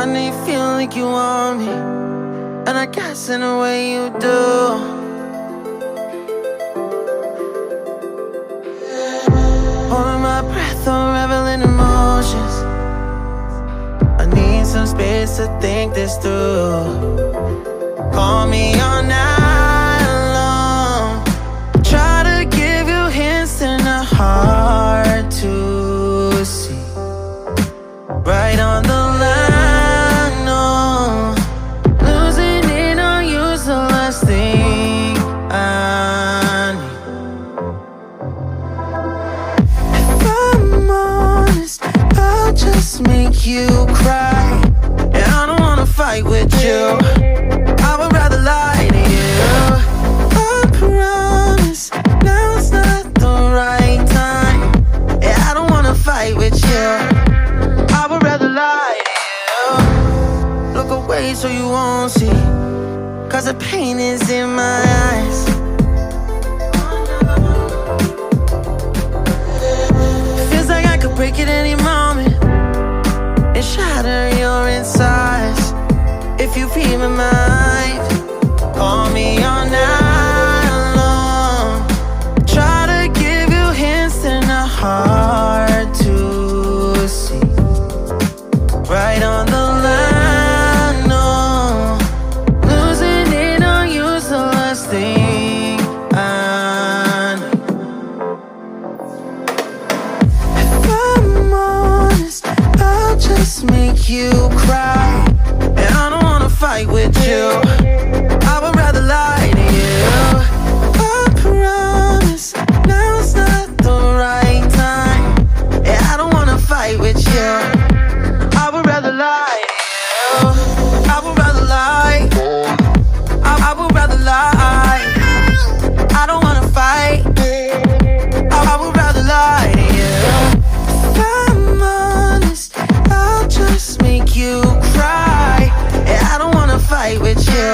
I know you feel like you want me, and I guess in a way you do. Holding my breath, unraveling emotions. I need some space to think this through. Call me all night long. Try to give you hints and a hard to see. Right on the line, no. Losing it on you's the last thing I need. If I'm honest, I'll just make you cry. And I don't wanna fight with you. I would rather lie to you. I promise now's not the right time. Yeah, I don't wanna fight with you. I would rather lie to you. Look away so you won't see, 'cause the pain is in my eyes. Feels like I could break it any moment and shatter your insides. If you feel my mind, call me all night long. Try to give you hints and a hard to see. Right on the line, no. Losing it on you's the last thing I need. If I'm honest, I'll just make you cry. And I don't wanna fight with you. I would rather lie to you. I promise now's not the right time. Yeah, I don't wanna fight with you. I would rather lie to you. I would rather lie. I would rather lie. I don't wanna fight. I would rather lie to you. If I'm honest, I'll just make you cry. Yeah, I don't wanna fight with you.